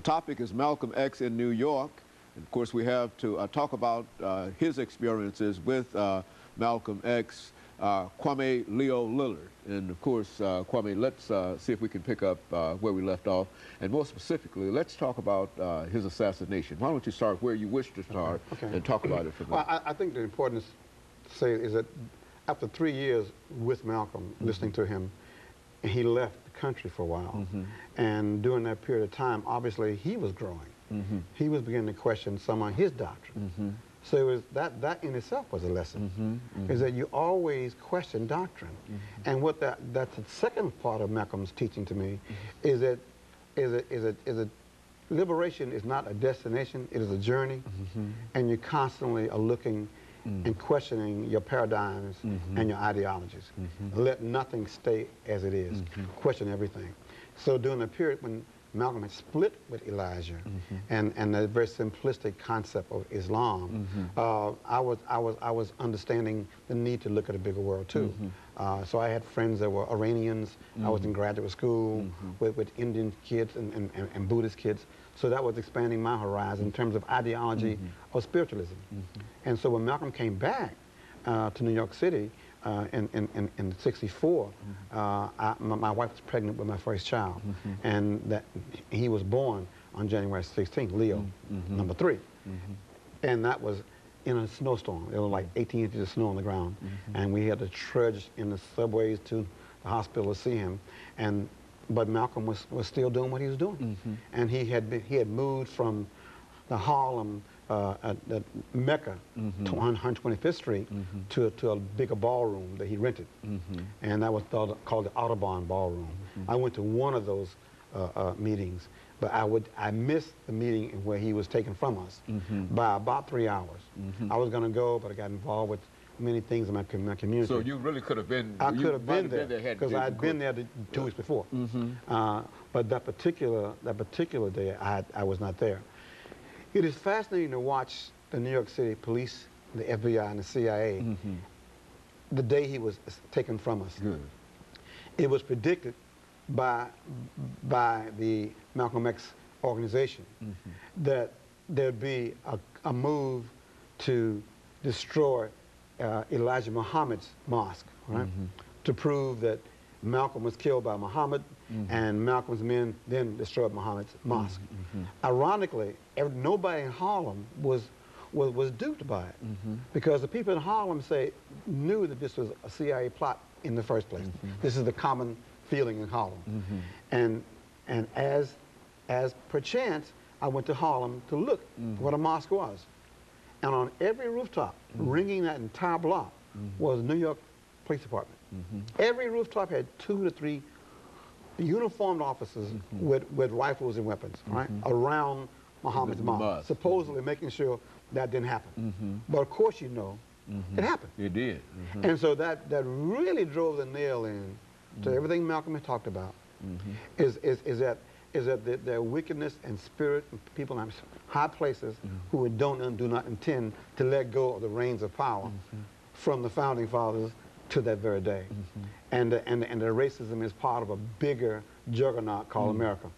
topic is Malcolm X in New York. And of course, we have to talk about his experiences with Malcolm X, Kwame Leo Lillard. And of course, Kwame, let's see if we can pick up where we left off. And more specifically, let's talk about his assassination. Why don't you start where you wish to start and talk about it from there? Well, I think the important to say is that after 3 years with Malcolm, listening to him, he left the country for a while. And during that period of time, obviously, he was growing. He was beginning to question some of his doctrine. So it was that in itself was a lesson, is that you always question doctrine. And what that's the second part of Malcolm's teaching to me, is that liberation is not a destination, it is a journey, and you constantly are looking and questioning your paradigms and your ideologies. Let nothing stay as it is. Question everything. So during the period when Malcolm had split with Elijah and the very simplistic concept of Islam, I was understanding the need to look at a bigger world too. So I had friends that were Iranians. I was in graduate school with Indian kids and Buddhist kids. So that was expanding my horizon in terms of ideology of spiritualism. And so when Malcolm came back to New York City in '64, my wife was pregnant with my first child, and that he was born on January 16th, Leo, number 3. And that was in a snowstorm. It was like 18 inches of snow on the ground, and we had to trudge in the subways to the hospital to see him. But Malcolm was still doing what he was doing, and he had moved from the Harlem at Mecca to 125th Street to a bigger ballroom that he rented, and that was called the Audubon Ballroom. I went to one of those meetings, but I missed the meeting where he was taken from us by about 3 hours. I was going to go, but I got involved with many things in my community. So you really could have been. I could have been there because I had been there 2 weeks before. But that particular day, I was not there. It is fascinating to watch the New York City police, the FBI, and the CIA the day he was taken from us. It was predicted by the Malcolm X organization that there'd be a move to destroy Elijah Muhammad's mosque, right? To prove that Malcolm was killed by Muhammad, and Malcolm's men then destroyed Muhammad's mosque. Ironically, nobody in Harlem was duped by it, because the people in Harlem knew that this was a CIA plot in the first place. This is the common feeling in Harlem. And as perchance, I went to Harlem to look what a mosque was. And on every rooftop, ringing that entire block, was New York Police Department. Every rooftop had 2 to 3 uniformed officers with rifles and weapons, right, around Muhammad's mosque, supposedly making sure that didn't happen. But of course, you know, it happened. It did. And so that really drove the nail in to everything Malcolm had talked about, is that their wickedness and spirit and people in high places who do not intend to let go of the reins of power from the founding fathers to that very day. And the racism is part of a bigger juggernaut called America.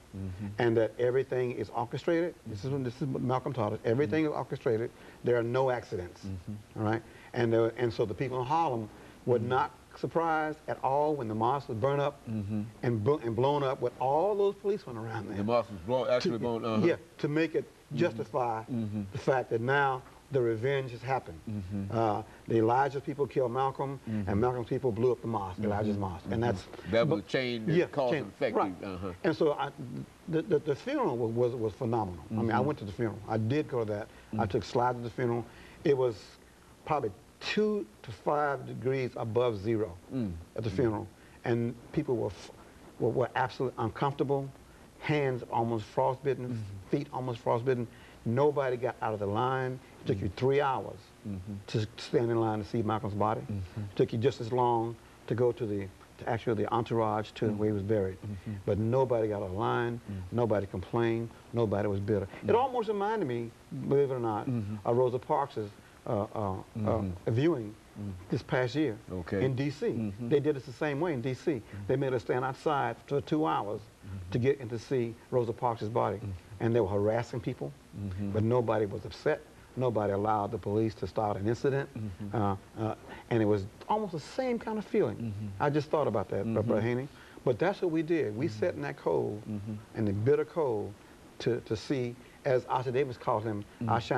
And that everything is orchestrated. This is what Malcolm taught us. Everything is orchestrated. There are no accidents. All right? And so the people in Harlem were not surprised at all when the mosque was burned up and blown up with all those policemen around there. The mosque was actually blown. Yeah, to make it justify the fact that now the revenge has happened. The Elijah people killed Malcolm, and Malcolm's people blew up the mosque, Elijah's mosque, and that was a chain that caused an effect. Right. And so the funeral was phenomenal. I mean, I went to the funeral. I did go to that. I took slides of the funeral. It was probably 2 to 5 degrees above zero at the funeral, and people were absolutely uncomfortable. Hands almost frostbitten, feet almost frostbitten. Nobody got out of the line. It took you 3 hours to stand in line to see Malcolm's body. It took you just as long to go to actually the entourage to where he was buried. But nobody got out of line. Nobody complained. Nobody was bitter. It almost reminded me, believe it or not, of Rosa Parks' viewing this past year in D.C. They did it the same way in D.C. They made us stand outside for 2 hours to get in to see Rosa Parks' body. and they were harassing people, but nobody was upset. Nobody allowed the police to start an incident, and it was almost the same kind of feeling. I just thought about that, Brother Haney. But that's what we did. We sat in that cold, in the bitter cold, to see, as Oscar Davis calls him, our shine.